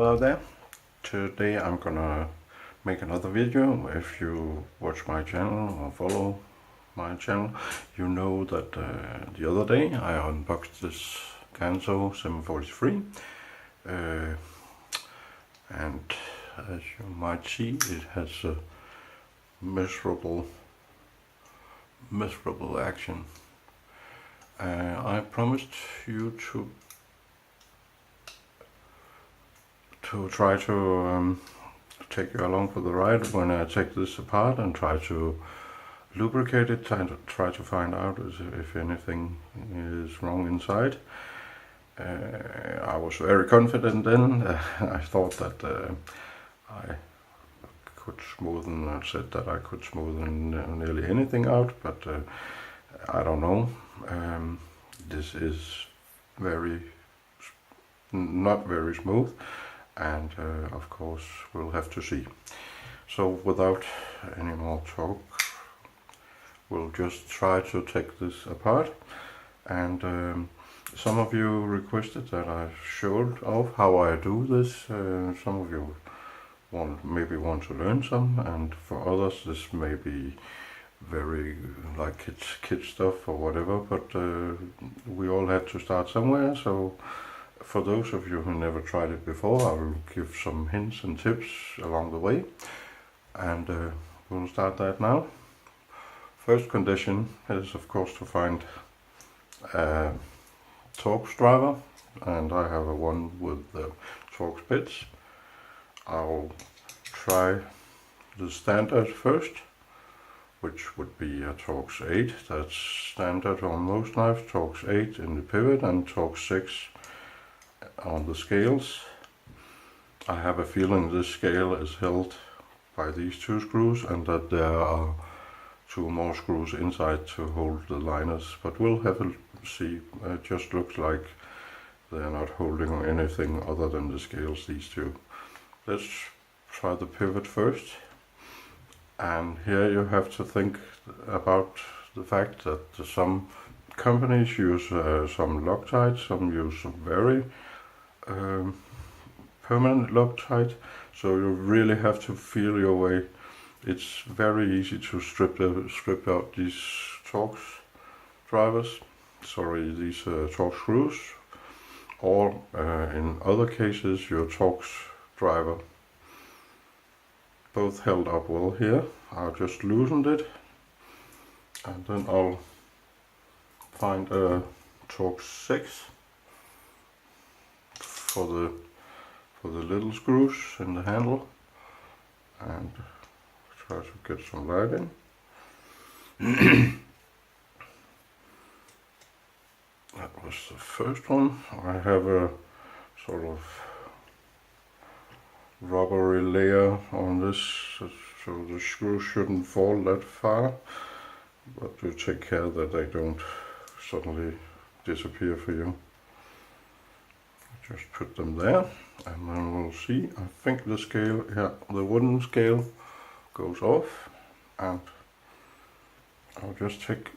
Hello there. Today I'm gonna make another video. If you watch my channel or follow my channel, you know that the other day I unboxed this Ganzo 743 and as you might see, it has a miserable action. I promised you to try to take you along for the ride when I take this apart and try to lubricate it, try to find out if anything is wrong inside. I was very confident then. I thought that I could smoothen, I said that I could smoothen nearly anything out, but I don't know. This is not very smooth, and of course we'll have to see. So without any more talk, we'll just try to take this apart. And some of you requested that I showed off how I do this. Some of you maybe want to learn some, and for others this may be very like kid stuff or whatever, but we all had to start somewhere. So for those of you who never tried it before, I will give some hints and tips along the way, and we'll start that now. First condition is of course to find a Torx driver, and I have a one with the Torx bits. I'll try the standard first, which would be a Torx 8, that's standard on most knives, Torx 8 in the pivot and Torx 6 on the scales. I have a feeling this scale is held by these two screws and that there are two more screws inside to hold the liners, but we'll have a see. It just looks like they're not holding anything other than the scales, these two. Let's try the pivot first. And here you have to think about the fact that some companies use some Loctite, some use some very permanent Loctite, so you really have to feel your way. It's very easy to strip out these Torx drivers, these Torx screws, or in other cases your Torx driver. Both held up well here. I just loosened it, and then I'll find a Torx 6 for the little screws in the handle, and try to get some light in. That was the first one. I have a sort of rubbery layer on this, so the screws shouldn't fall that far, but to take care that they don't suddenly disappear for you. Just put them there, and then we'll see. I think the scale, yeah, the wooden scale goes off, and I'll just take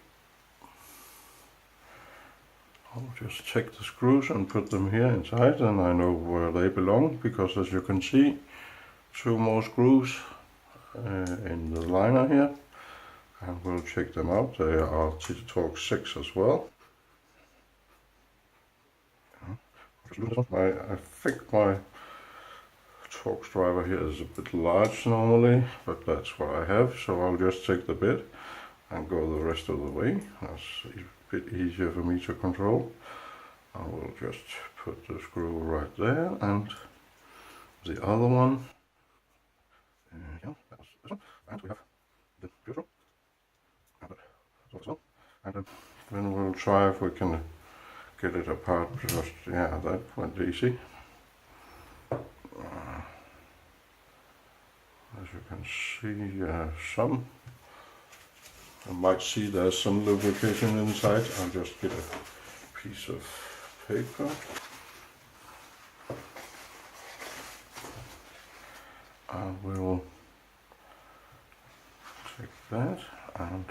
the screws and put them here inside, and I know where they belong, because as you can see, two more screws in the liner here, and we'll check them out. They are Torx 6 as well. I think my Torx driver here is a bit large normally, but that's what I have, so I'll just take the bit and go the rest of the way. That's a bit easier for me to control. I will just put the screw right there, and the other one, yeah, that's this one, and we have the beautiful, and then we'll try if we can get it apart. Just, yeah, that went easy. As you can see, I might see there's some lubrication inside. I'll just get a piece of paper. I will take that, and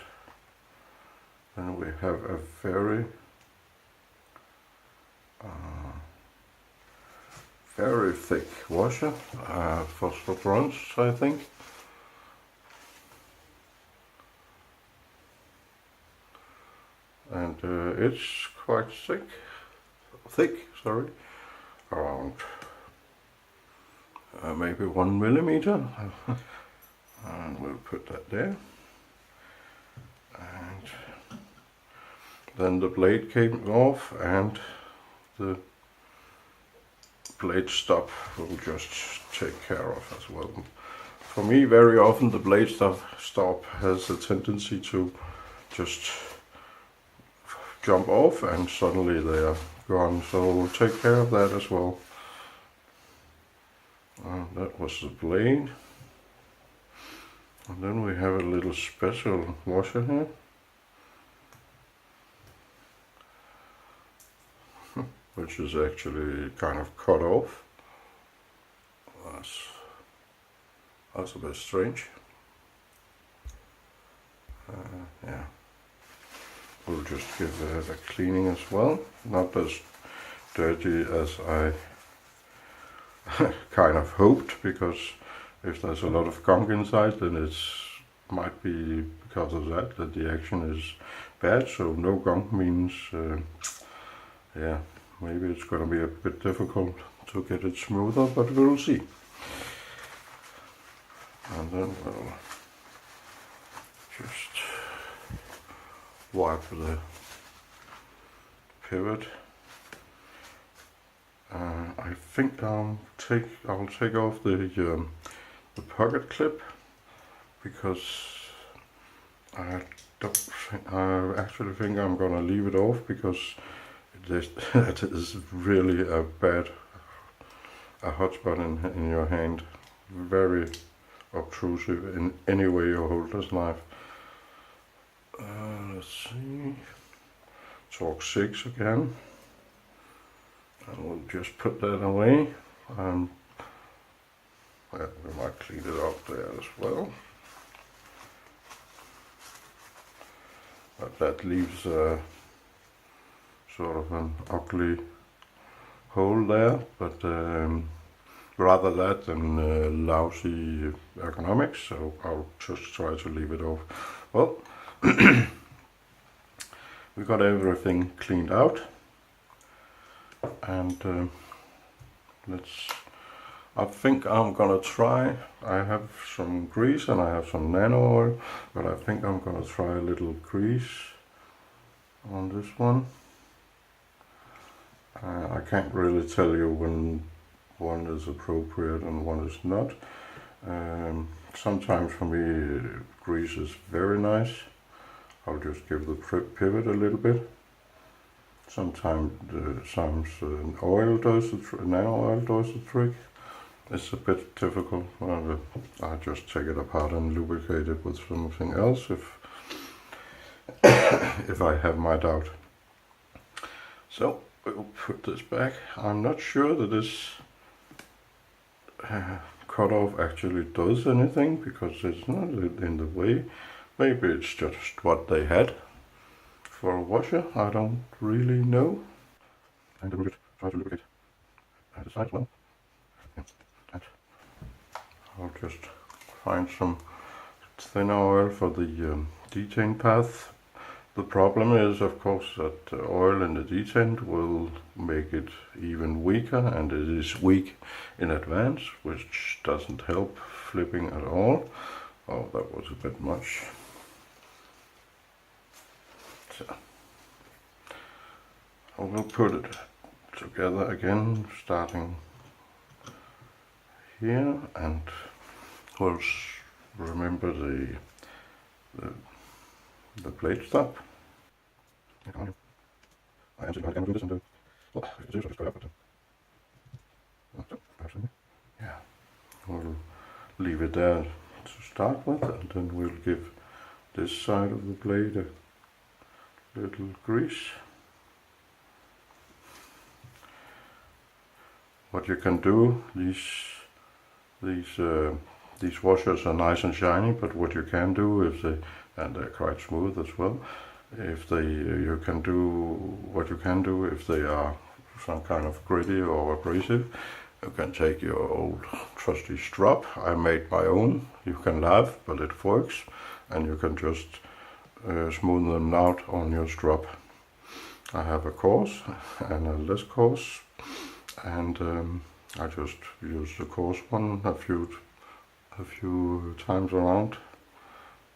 then we have a very very thick washer, phosphor bronze, I think. And it's quite thick, sorry, around maybe 1 millimeter. And we'll put that there. And then the blade came off, and the blade stop will just take care of as well. For me, very often the blade stop has a tendency to just jump off and suddenly they are gone, so we'll take care of that as well. That was the blade. And then we have a little special washer here. Which is actually kind of cut off. That's a bit strange. Yeah. We'll just give it a cleaning as well. Not as dirty as I kind of hoped, because if there's a lot of gunk inside, then it might be because of that the action is bad. So no gunk means, yeah, maybe it's going to be a bit difficult to get it smoother, but we'll see. And then we'll just wipe the pivot. I think I'll take off the pocket clip, because I actually think I'm gonna leave it off, because it is really a hot spot in your hand, very obtrusive in any way you hold this knife. Let's see, torque 6 again, and we'll just put that away. Well, we might clean it up there as well. But that leaves sort of an ugly hole there, but rather that than lousy ergonomics, so I'll just try to leave it off. Well, we got everything cleaned out, and I think I'm gonna try. I have some grease and I have some nano oil, but I think I'm gonna try a little grease on this one. I can't really tell you when one is appropriate and one is not. Sometimes for me grease is very nice. I'll just give the pivot a little bit. Sometimes oil does nano oil does the trick. It's a bit difficult. I just take it apart and lubricate it with something else if I have my doubt. So we'll put this back. I'm not sure that this cutoff actually does anything, because it's not in the way. Maybe it's just what they had for a washer. I don't really know. And try to lubricate the side as well. Yeah. And I'll just find some thinner oil for the detent path. The problem is, of course, that oil in the detent will make it even weaker, and it is weak in advance, which doesn't help flipping at all. Oh, that was a bit much. So I will put it together again, starting here, and we'll remember the blade stop. Yeah, we'll leave it there to start with, and then we'll give this side of the blade a little grease. What you can do, these washers are nice and shiny, but what you can do is and they're quite smooth as well. If they if they are some kind of gritty or abrasive, You can take your old trusty strop. I made my own. You can laugh, but it works. And you can just smooth them out on your strop. I have a coarse and a less coarse, and I just use the coarse one a few times around,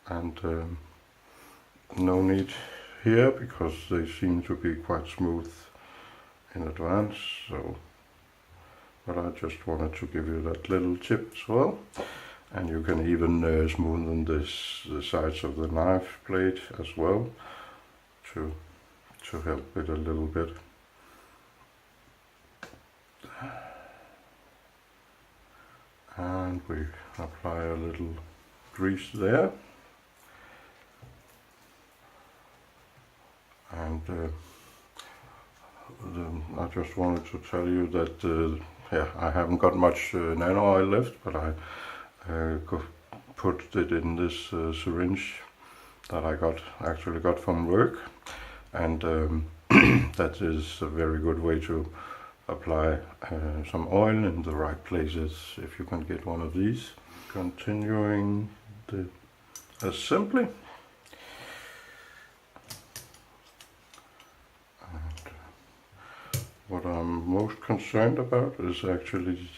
and no need here because they seem to be quite smooth in advance. So, but I just wanted to give you that little tip as well. And you can even smoothen the sides of the knife blade as well to help it a little bit. And we apply a little grease there. And I just wanted to tell you that yeah, I haven't got much nano oil left, but I put it in this syringe that I actually got from work, and that is a very good way to apply some oil in the right places if you can get one of these. Continuing the assembly. And what I'm most concerned about is actually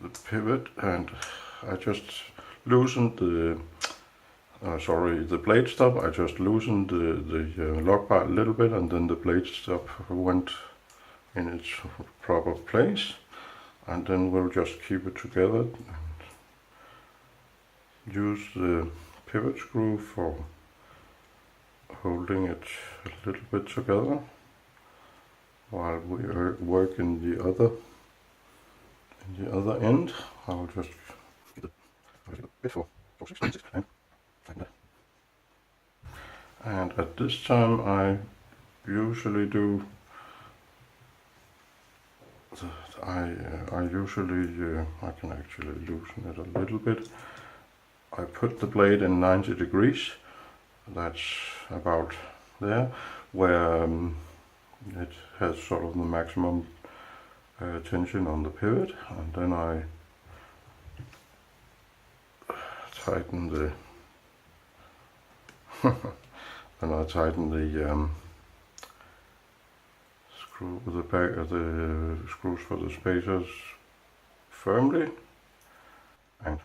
the pivot, and I just loosened the blade stop. I just loosened the lock bar a little bit, and then the blade stop went in its proper place, and then we'll just keep it together and use the pivot screw for holding it a little bit together while we work in the other end. I'll just get a bit for 6 inches and tighten that. And at this time I usually do I can actually loosen it a little bit. I put the blade in 90 degrees. That's about there where it has sort of the maximum tension on the pivot, and then I tighten the screw with the back of the screws for the spacers firmly, and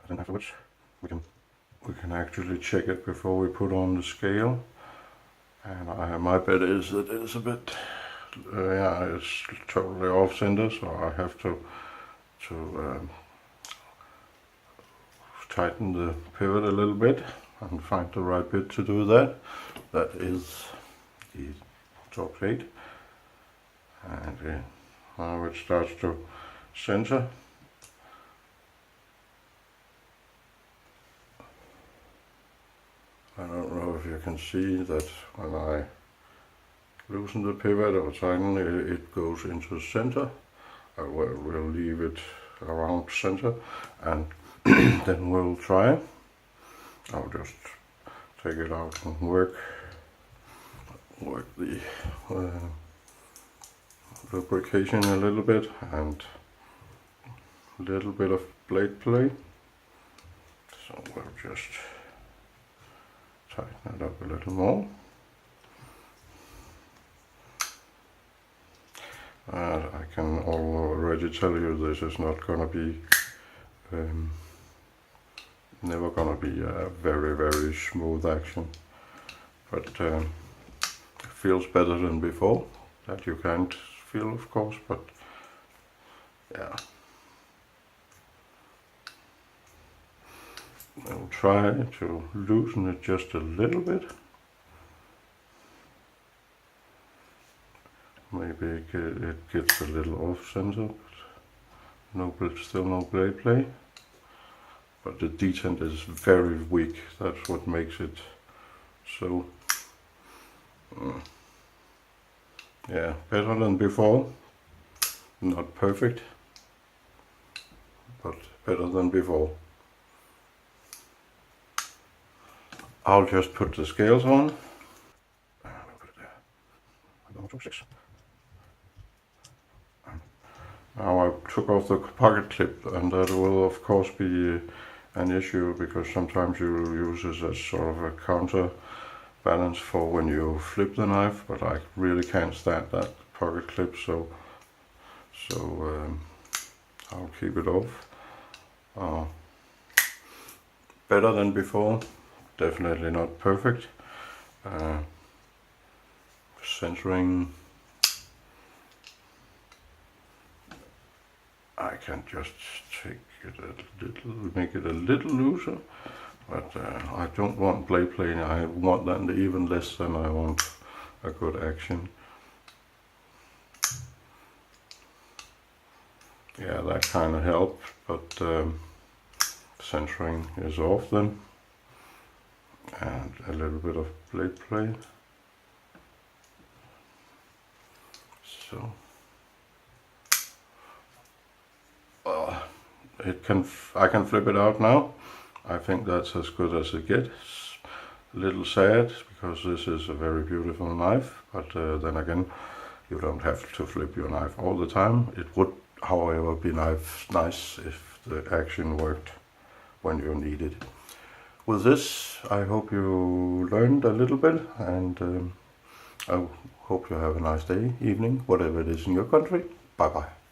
then afterwards we can actually check it before we put on the scale. And my bet is that it's a bit yeah, it's totally off center, so I have to tighten the pivot a little bit and find the right bit to do that. That is the top plate, and now it starts to center. I don't know if you can see that when I loosen the pivot or tighten it, it goes into center. I will leave it around center, and then we'll try. I'll just take it out and work the lubrication a little bit and a little bit of blade play. So we'll just tighten it up a little more. And I can already tell you this is not gonna be never gonna be a very smooth action, but it feels better than before. That you can't feel, of course, but yeah. I'll try to loosen it just a little bit. Maybe it gets a little off center, but still no blade play. But the detent is very weak. That's what makes it so. Yeah, better than before. Not perfect, but better than before. I'll just put the scales on. I'll put it there. 6. Now I took off the pocket clip, and that will of course be an issue because sometimes you use this as sort of a counterbalance for when you flip the knife, but I really can't stand that pocket clip, so I'll keep it off. Better than before, definitely not perfect. Centering, I can just take it a little, make it a little looser, but I don't want blade plane, I want that even less than I want a good action. Yeah, that kind of helped, but centering is off then, and a little bit of blade plane. So I can flip it out now. I think that's as good as it gets. A little sad because this is a very beautiful knife, but then again, you don't have to flip your knife all the time. It would, however, be nice if the action worked when you need it. With this, I hope you learned a little bit, and I hope you have a nice day, evening, whatever it is in your country. Bye bye.